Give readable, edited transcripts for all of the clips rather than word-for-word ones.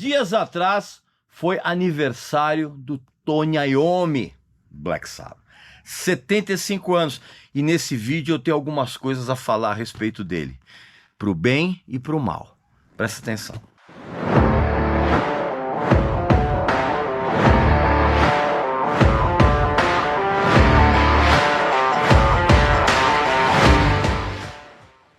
Dias atrás foi aniversário do Tony Iommi, Black Sabbath. 75 anos. E nesse vídeo eu tenho algumas coisas a falar a respeito dele. Pro bem e pro mal. Presta atenção.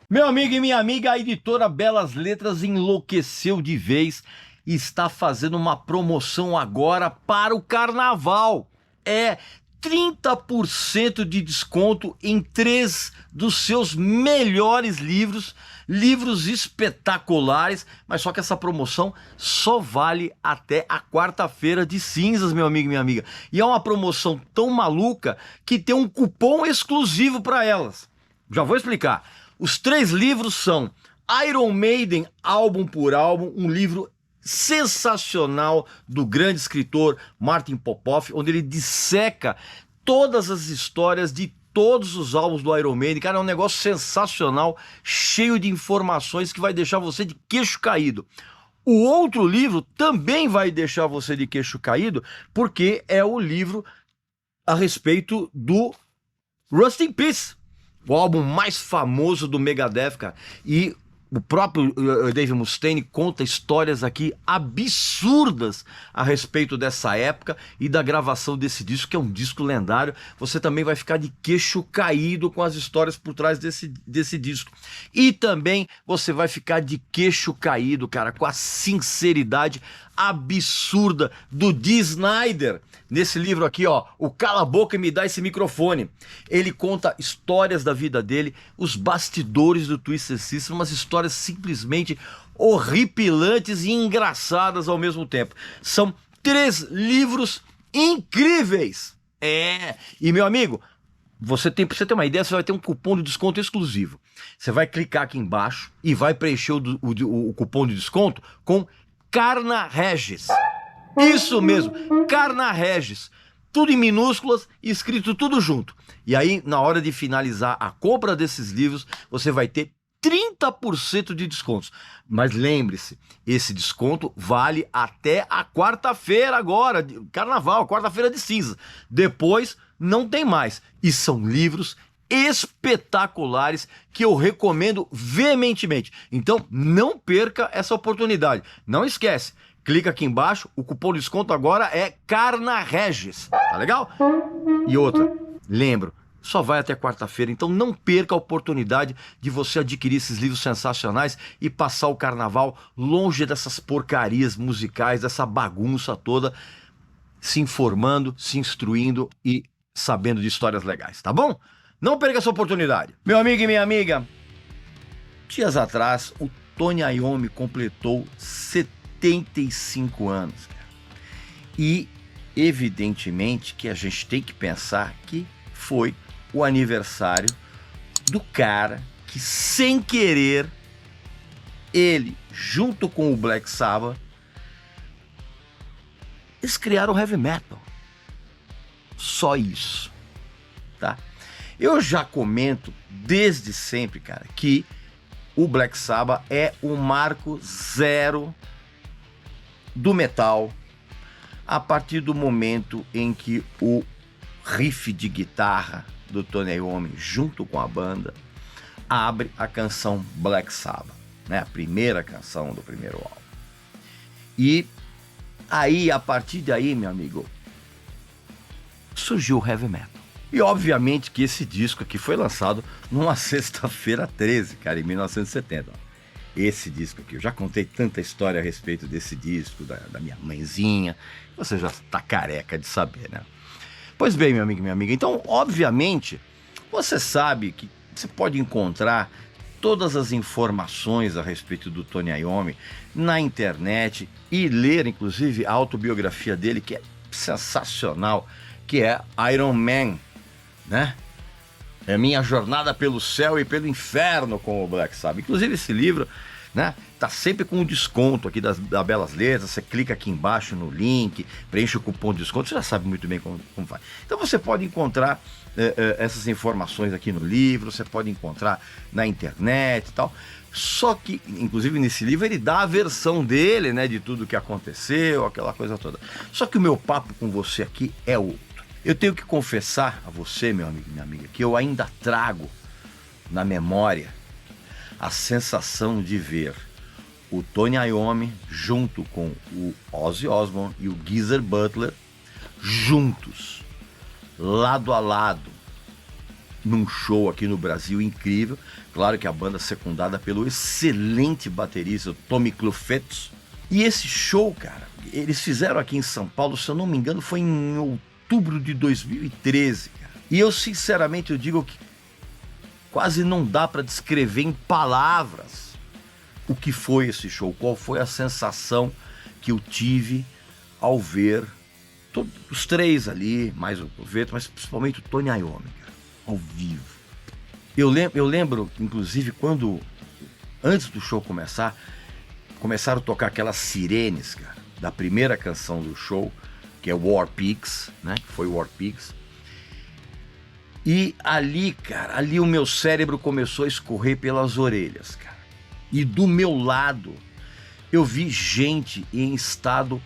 Meu amigo e minha amiga, a editora Belas Letras enlouqueceu de vez e está fazendo uma promoção agora para o carnaval. É 30% de desconto em 3 dos seus melhores livros, livros espetaculares, mas só que essa promoção só vale até a quarta-feira de cinzas, meu amigo e minha amiga. E é uma promoção tão maluca que tem um cupom exclusivo para elas. Já vou explicar. Os 3 livros são Iron Maiden, álbum por álbum, um livro sensacional do grande escritor Martin Popoff, onde ele disseca todas as histórias de todos os álbuns do Iron Maiden. Cara, é um negócio sensacional, cheio de informações que vai deixar você de queixo caído. O outro livro também vai deixar você de queixo caído, porque é o livro a respeito do Rust in Peace, o álbum mais famoso do Megadeth, cara. E o próprio Dave Mustaine conta histórias aqui absurdas a respeito dessa época e da gravação desse disco, que é um disco lendário. Você também vai ficar de queixo caído com as histórias por trás desse disco. E também você vai ficar de queixo caído, cara, com a sinceridade absurda do Dee Snider. Nesse livro aqui, ó, o Cala a Boca e Me Dá Esse Microfone. Ele conta histórias da vida dele, os bastidores do Twisted Sister, umas histórias simplesmente horripilantes e engraçadas ao mesmo tempo. São 3 livros incríveis. E meu amigo, pra você ter uma ideia, você vai ter um cupom de desconto exclusivo. Você vai clicar aqui embaixo e vai preencher o cupom de desconto com Carna Regis. Isso mesmo, Carna Regis. Tudo em minúsculas, escrito tudo junto. E aí, na hora de finalizar a compra desses livros, você vai ter 30% de descontos. Mas lembre-se, esse desconto vale até a quarta-feira agora, carnaval, quarta-feira de cinza. Depois, não tem mais. E são livros espetaculares que eu recomendo veementemente. Então, não perca essa oportunidade. Não esquece. Clica aqui embaixo, o cupom de desconto agora é Carna Regis, tá legal? E outra, lembro, só vai até quarta-feira, então não perca a oportunidade de você adquirir esses livros sensacionais e passar o carnaval longe dessas porcarias musicais, dessa bagunça toda, se informando, se instruindo e sabendo de histórias legais, tá bom? Não perca essa oportunidade. Meu amigo e minha amiga, dias atrás o Tony Iommi completou 75 anos, cara. E evidentemente que a gente tem que pensar que foi o aniversário do cara que, sem querer, ele, junto com o Black Sabbath, eles criaram o heavy metal. Só isso, tá? Eu já comento desde sempre, cara, que o Black Sabbath é o marco zero do metal, a partir do momento em que o riff de guitarra do Tony Iommi, junto com a banda, abre a canção Black Sabbath, né? A primeira canção do primeiro álbum. E aí, a partir daí, meu amigo, surgiu o heavy metal. E obviamente que esse disco aqui foi lançado numa sexta-feira 13, cara, em 1970. Esse disco aqui, eu já contei tanta história a respeito desse disco, da minha mãezinha, você já tá careca de saber, né? Pois bem, meu amigo e minha amiga, então, obviamente, você sabe que você pode encontrar todas as informações a respeito do Tony Iommi na internet e ler, inclusive, a autobiografia dele, que é sensacional, que é Iron Man, né? É minha jornada pelo céu e pelo inferno com o Black Sabbath. Inclusive, esse livro né? Tá sempre com um desconto aqui da Belas Letras. Você clica aqui embaixo no link, preenche o cupom de desconto, você já sabe muito bem como faz. Então você pode encontrar essas informações aqui no livro, você pode encontrar na internet e tal. Só que, inclusive nesse livro, ele dá a versão dele, né, de tudo que aconteceu, aquela coisa toda. Só que o meu papo com você aqui é outro. Eu tenho que confessar a você, meu amigo e minha amiga, que eu ainda trago na memória a sensação de ver o Tony Iommi junto com o Ozzy Osbourne e o Geezer Butler juntos, lado a lado, num show aqui no Brasil incrível. Claro que a banda secundada pelo excelente baterista Tommy Clufetos. E esse show, cara, eles fizeram aqui em São Paulo, se eu não me engano, foi em outubro de 2013, cara. E eu, sinceramente, eu digo que quase não dá para descrever em palavras o que foi esse show, qual foi a sensação que eu tive ao ver todos os três ali, mais o Clufetos, mas principalmente o Tony Iommi, cara, ao vivo. Eu lembro, inclusive, quando, antes do show começar, começaram a tocar aquelas sirenes, cara, da primeira canção do show, que é War Pigs, né? Que foi War Pigs. E ali, cara, ali o meu cérebro começou a escorrer pelas orelhas, cara. E do meu lado, eu vi gente em estado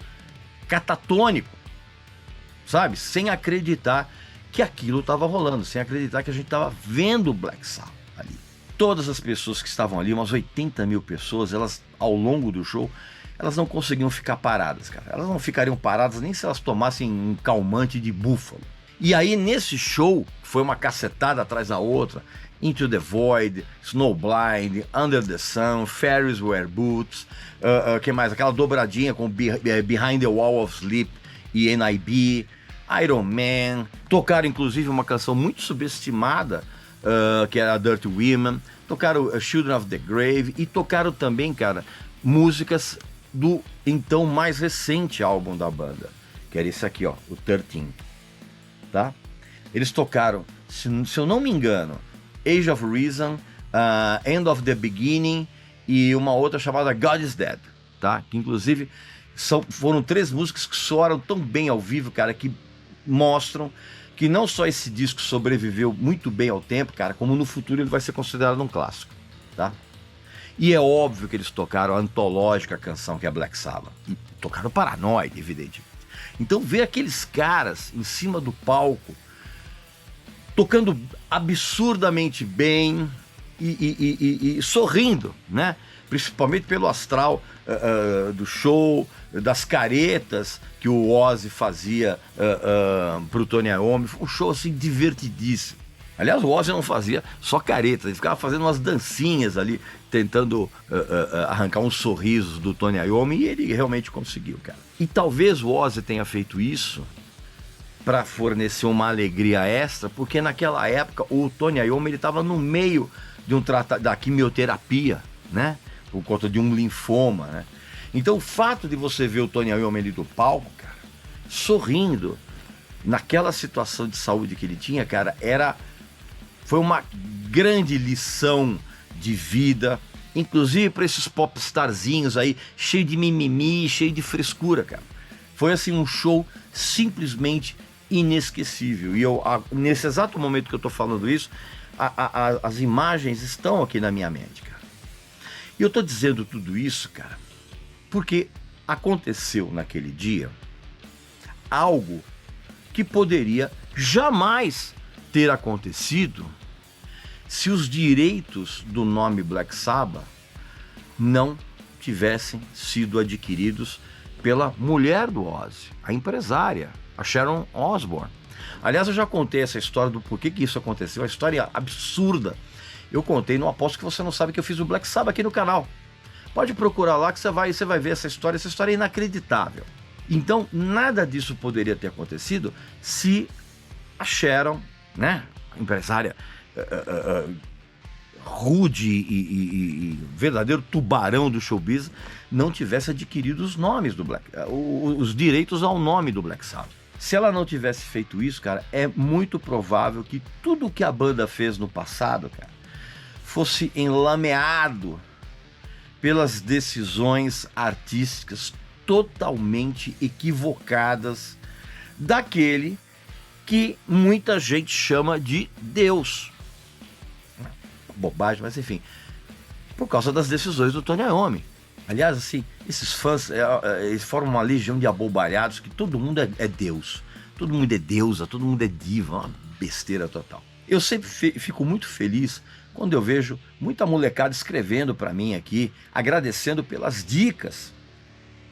catatônico, sabe? Sem acreditar que aquilo estava rolando, sem acreditar que a gente estava vendo o Black Sabbath ali. Todas as pessoas que estavam ali, umas 80 mil pessoas, elas, ao longo do show, elas não conseguiam ficar paradas, cara. Elas não ficariam paradas nem se elas tomassem um calmante de búfalo. E aí, nesse show, foi uma cacetada atrás da outra, Into the Void, Snowblind, Under the Sun, Ferris Wear Boots, que mais? Aquela dobradinha com Behind the Wall of Sleep e NIB, Iron Man, tocaram inclusive uma canção muito subestimada, que era Dirty Women, tocaram Children of the Grave e tocaram também, cara, músicas do então mais recente álbum da banda, que era esse aqui, ó, o 13, tá? Eles tocaram, se eu não me engano, Age of Reason, End of the Beginning e uma outra chamada God is Dead, tá? Que inclusive foram três músicas que soaram tão bem ao vivo, cara, que mostram que não só esse disco sobreviveu muito bem ao tempo, cara, como no futuro ele vai ser considerado um clássico, tá? E é óbvio que eles tocaram a antológica canção que é Black Sabbath, e tocaram Paranoid, evidentemente. Então ver aqueles caras em cima do palco tocando absurdamente bem e sorrindo, né? Principalmente pelo astral do show, das caretas que o Ozzy fazia pro Tony Iommi. Foi um show assim divertidíssimo. Aliás, o Ozzy não fazia só caretas, ele ficava fazendo umas dancinhas ali, tentando arrancar uns sorrisos do Tony Iommi, e ele realmente conseguiu, cara. E talvez o Ozzy tenha feito isso para fornecer uma alegria extra, porque naquela época o Tony Iommi estava no meio de da quimioterapia, né? Por conta de um linfoma, né? Então o fato de você ver o Tony Iommi ali do palco, cara, sorrindo, naquela situação de saúde que ele tinha, cara, foi uma grande lição de vida, inclusive para esses popstarzinhos aí, cheio de mimimi, cheio de frescura, cara. Foi assim um show simplesmente inesquecível. E nesse exato momento que eu tô falando isso, as imagens estão aqui na minha mente, cara. E eu tô dizendo tudo isso, cara, porque aconteceu naquele dia algo que poderia jamais ter acontecido se os direitos do nome Black Sabbath não tivessem sido adquiridos pela mulher do Ozzy, a empresária, a Sharon Osbourne. Aliás, eu já contei essa história do porquê que isso aconteceu, uma história absurda. Eu contei, não aposto que você não sabe que eu fiz o Black Sabbath aqui no canal. Pode procurar lá que você vai ver essa história é inacreditável. Então, nada disso poderia ter acontecido se a Sharon, né, a empresária rude e verdadeiro tubarão do showbiz, não tivesse adquirido os nomes do os direitos ao nome do Black Sabbath. Se ela não tivesse feito isso, cara, é muito provável que tudo que a banda fez no passado, cara, fosse enlameado pelas decisões artísticas totalmente equivocadas daquele que muita gente chama de Deus. Bobagem, mas enfim, por causa das decisões do Tony Iommi. Aliás, assim, esses fãs eles formam uma legião de abobalhados que todo mundo é Deus, todo mundo é deusa, todo mundo é diva, uma besteira total. Eu sempre fico muito feliz quando eu vejo muita molecada escrevendo para mim aqui, agradecendo pelas dicas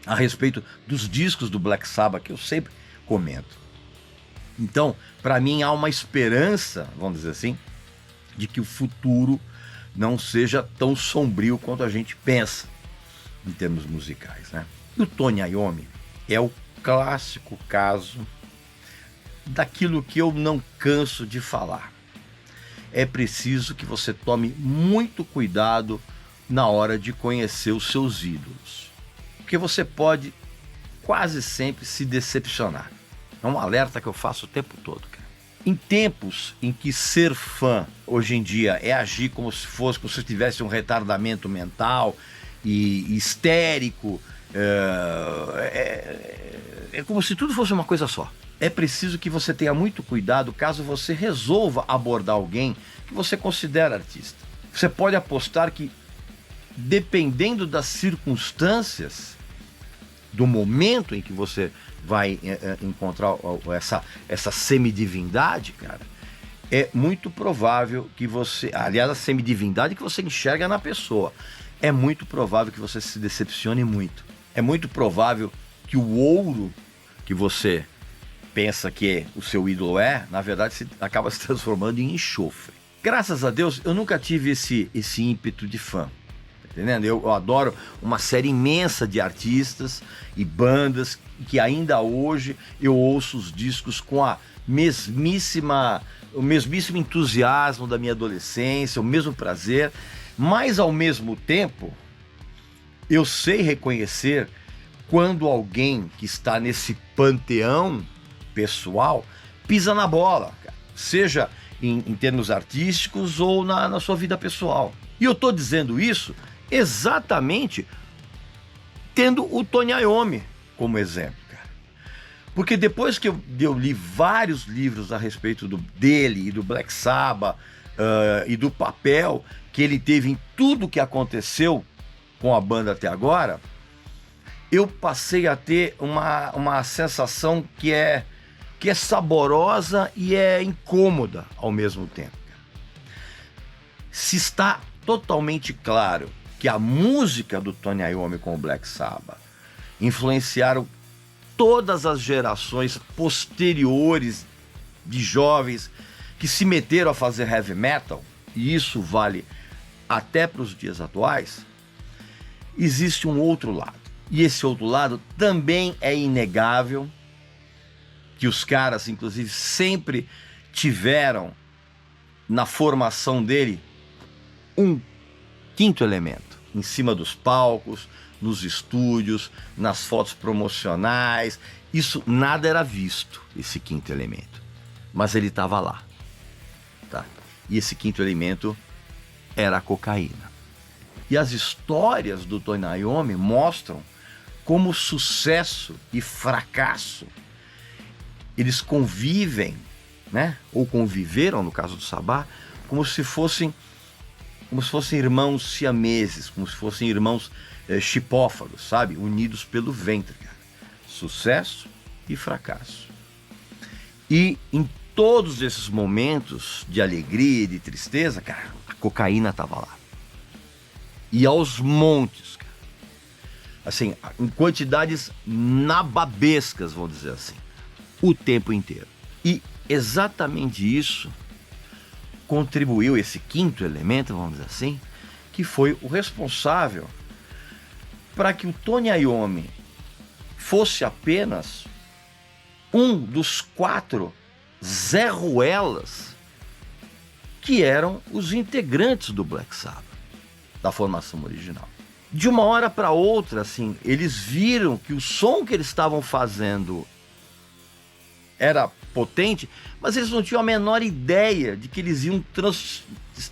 a respeito dos discos do Black Sabbath, que eu sempre comento. Então, para mim há uma esperança, vamos dizer assim, de que o futuro não seja tão sombrio quanto a gente pensa em termos musicais, né? E o Tony Iommi é o clássico caso daquilo que eu não canso de falar. É preciso que você tome muito cuidado na hora de conhecer os seus ídolos, porque você pode quase sempre se decepcionar. É um alerta que eu faço o tempo todo, cara. Em tempos em que ser fã hoje em dia é agir como se você tivesse um retardamento mental e histérico, é como se tudo fosse uma coisa só. É preciso que você tenha muito cuidado caso você resolva abordar alguém que você considera artista. Você pode apostar que, dependendo das circunstâncias, do momento em que você vai encontrar essa semidivindade, cara, é muito provável que você... Aliás, a semidivindade que você enxerga na pessoa. É muito provável que você se decepcione muito. É muito provável que o ouro que você pensa que o seu ídolo na verdade, acaba se transformando em enxofre. Graças a Deus, eu nunca tive esse ímpeto de fã. Entendendo? Eu adoro uma série imensa de artistas e bandas que ainda hoje eu ouço os discos com o mesmíssimo entusiasmo da minha adolescência, o mesmo prazer, mas ao mesmo tempo eu sei reconhecer quando alguém que está nesse panteão pessoal pisa na bola, seja em termos artísticos ou na sua vida pessoal. E eu estou dizendo isso exatamente tendo o Tony Iommi como exemplo, cara. Porque depois que eu li vários livros a respeito dele e do Black Sabbath e do papel que ele teve em tudo que aconteceu com a banda até agora, eu passei a ter uma sensação que é saborosa e é incômoda ao mesmo tempo. Se está totalmente claro que a música do Tony Iommi com o Black Sabbath influenciaram todas as gerações posteriores de jovens que se meteram a fazer heavy metal, e isso vale até para os dias atuais, existe um outro lado. E esse outro lado também é inegável, que os caras, inclusive, sempre tiveram na formação dele um quinto elemento em cima dos palcos, nos estúdios, nas fotos promocionais. Isso nada era visto, esse quinto elemento, mas ele estava lá, tá? E esse quinto elemento era a cocaína. E as histórias do Tony Iommi mostram como sucesso e fracasso eles convivem, né? Ou conviveram, no caso do Sabá, como se fossem irmãos siameses, como se fossem irmãos chipófagos, sabe? Unidos pelo ventre, cara. Sucesso e fracasso. E em todos esses momentos de alegria e de tristeza, cara, a cocaína estava lá. E aos montes, cara. Assim, em quantidades nababescas, vamos dizer assim, o tempo inteiro. E exatamente isso contribuiu, esse quinto elemento, vamos dizer assim, que foi o responsável para que o Tony Iommi fosse apenas um dos 4 Zé Ruelas que eram os integrantes do Black Sabbath, da formação original. De uma hora para outra, assim, eles viram que o som que eles estavam fazendo era potente, mas eles não tinham a menor ideia de que eles iam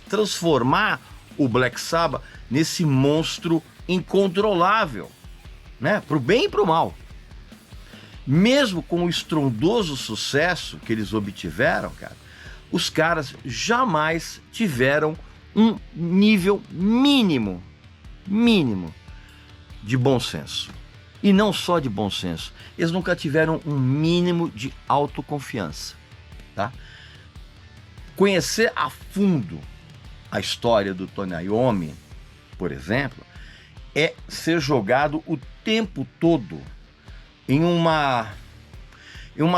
transformar o Black Sabbath nesse monstro incontrolável, né? Pro bem e pro mal. Mesmo com o estrondoso sucesso que eles obtiveram, cara, os caras jamais tiveram um nível mínimo de bom senso. E não só de bom senso, eles nunca tiveram um mínimo de autoconfiança, tá? Conhecer a fundo a história do Tony Iommi, por exemplo, é ser jogado o tempo todo em uma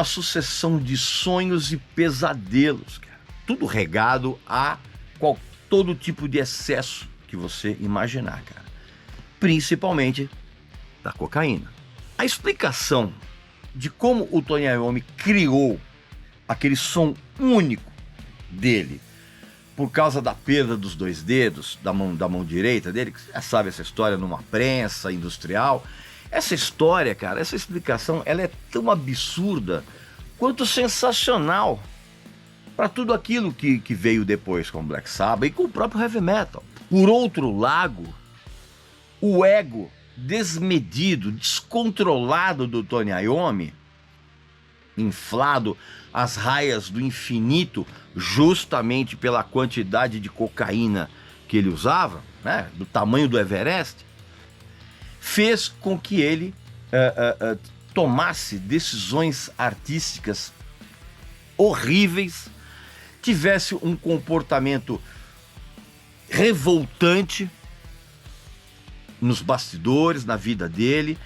sucessão de sonhos e pesadelos, cara. Tudo regado a todo tipo de excesso que você imaginar, cara. Principalmente da cocaína. A explicação de como o Tony Iommi criou aquele som único dele por causa da perda dos 2 dedos da mão direita dele, que você já sabe essa história numa prensa industrial. Essa história, cara, essa explicação, ela é tão absurda quanto sensacional para tudo aquilo que veio depois com o Black Sabbath e com o próprio heavy metal. Por outro lado, o ego desmedido, descontrolado do Tony Iommi, inflado às raias do infinito, justamente pela quantidade de cocaína que ele usava, né, do tamanho do Everest, fez com que ele tomasse decisões artísticas horríveis, tivesse um comportamento revoltante nos bastidores, na vida dele,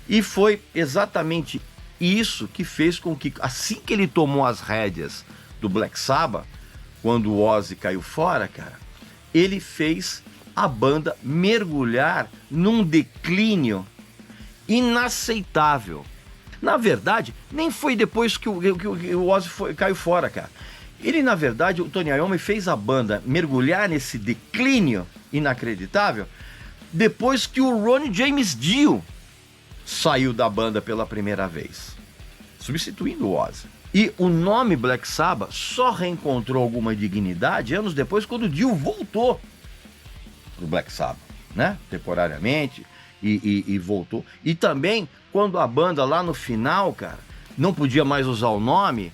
e foi exatamente isso que fez com que, assim que ele tomou as rédeas do Black Sabbath, quando o Ozzy caiu fora, cara, ele fez a banda mergulhar num declínio inaceitável. Na verdade, nem foi depois que o Ozzy caiu fora, cara. Ele, na verdade, o Tony Iommi fez a banda mergulhar nesse declínio inacreditável depois que o Ronnie James Dio saiu da banda pela primeira vez, substituindo o Ozzy. E o nome Black Sabbath só reencontrou alguma dignidade anos depois, quando o Dio voltou pro Black Sabbath, né? Temporariamente, e voltou. E também, quando a banda lá no final, cara, não podia mais usar o nome,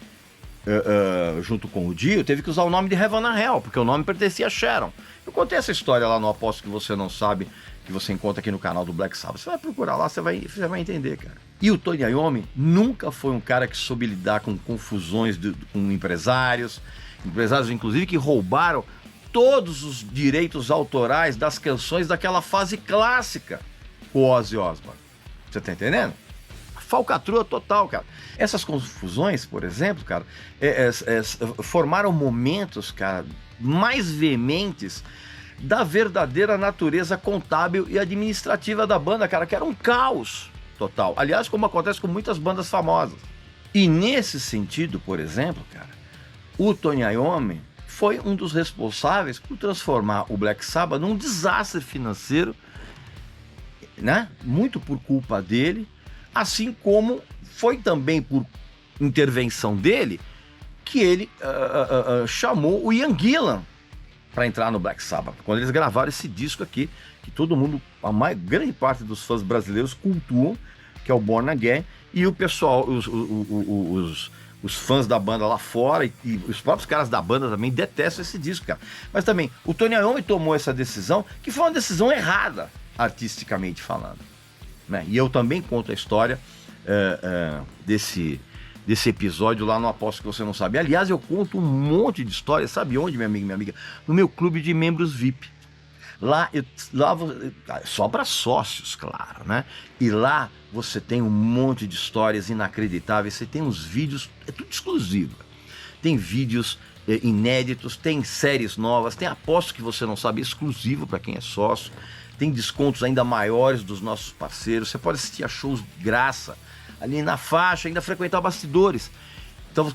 junto com o Dio, teve que usar o nome de Heaven and Hell, porque o nome pertencia a Sharon. Eu contei essa história lá no Aposto Que Você Não Sabe, que você encontra aqui no canal do Black Sabbath. Você vai procurar lá, você vai entender, cara. E o Tony Iommi nunca foi um cara que soube lidar com confusões com empresários inclusive que roubaram todos os direitos autorais das canções daquela fase clássica, o Ozzy Osbourne. Você tá entendendo? Falcatrua total, cara. Essas confusões, por exemplo, cara, formaram momentos, cara, mais veementes da verdadeira natureza contábil e administrativa da banda, cara, que era um caos total. Aliás, como acontece com muitas bandas famosas. E nesse sentido, por exemplo, cara, o Tony Iommi foi um dos responsáveis por transformar o Black Sabbath num desastre financeiro, né? Muito por culpa dele, assim como foi também por intervenção dele que ele chamou o Ian Gillan para entrar no Black Sabbath, quando eles gravaram esse disco aqui, que todo mundo, grande parte dos fãs brasileiros cultuam, que é o Born Again, e o pessoal, os fãs da banda lá fora e os próprios caras da banda também detestam esse disco, cara. Mas também, o Tony Iommi tomou essa decisão, que foi uma decisão errada, artisticamente falando, né? E eu também conto a história desse episódio lá no Aposto Que Você Não Sabe. Aliás, eu conto um monte de histórias, sabe onde, minha amiga, minha amiga? No meu clube de membros VIP. Lá só para sócios, claro, né? E lá você tem um monte de histórias inacreditáveis, você tem uns vídeos, é tudo exclusivo. Tem vídeos inéditos, tem séries novas, tem Aposto Que Você Não Sabe exclusivo para quem é sócio, tem descontos ainda maiores dos nossos parceiros, você pode assistir a shows de graça ali na faixa, ainda frequentar bastidores. Então,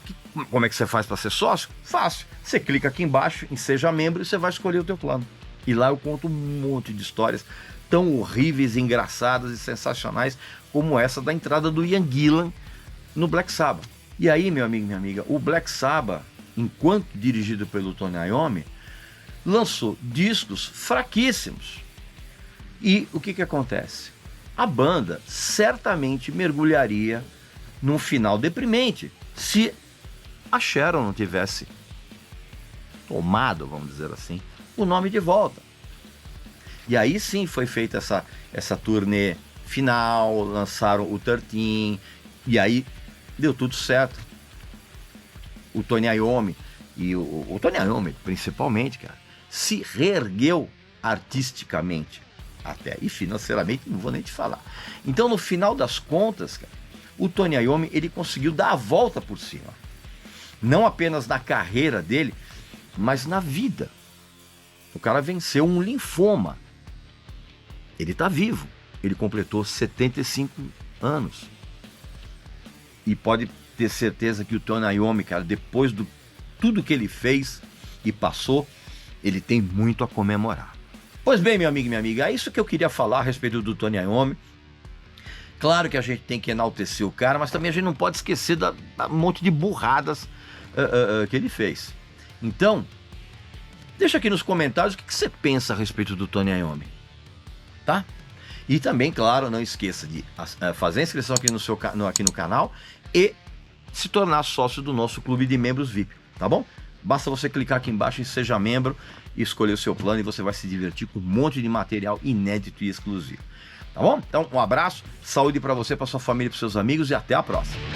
como é que você faz para ser sócio? Fácil. Você clica aqui embaixo em Seja Membro e você vai escolher o teu plano. E lá eu conto um monte de histórias tão horríveis, engraçadas e sensacionais como essa da entrada do Ian Gillan no Black Sabbath. E aí, meu amigo e minha amiga, o Black Sabbath, enquanto dirigido pelo Tony Iommi, lançou discos fraquíssimos. E o que acontece? A banda certamente mergulharia num final deprimente se a Sharon não tivesse tomado, vamos dizer assim, o nome de volta. E aí sim foi feita essa turnê final, lançaram o 13, e aí deu tudo certo. O Tony Iommi, e o Tony Iommi principalmente, cara, se reergueu artisticamente até, e financeiramente não vou nem te falar. Então no final das contas, cara, o Tony Iommi, ele conseguiu dar a volta por cima. Não apenas na carreira dele, mas na vida. O cara venceu um linfoma. Ele tá vivo. Ele completou 75 anos. E pode ter certeza que o Tony Iommi, cara, depois de tudo que ele fez e passou, ele tem muito a comemorar. Pois bem, meu amigo e minha amiga, é isso que eu queria falar a respeito do Tony Iommi. Claro que a gente tem que enaltecer o cara, mas também a gente não pode esquecer da monte de burradas que ele fez. Então, deixa aqui nos comentários o que você pensa a respeito do Tony Iommi, tá? E também, claro, não esqueça de fazer a inscrição aqui no canal e se tornar sócio do nosso clube de membros VIP, tá bom? Basta você clicar aqui embaixo em Seja Membro e escolher o seu plano e você vai se divertir com um monte de material inédito e exclusivo. Tá bom? Então, um abraço, saúde para você, para sua família, para seus amigos e até a próxima.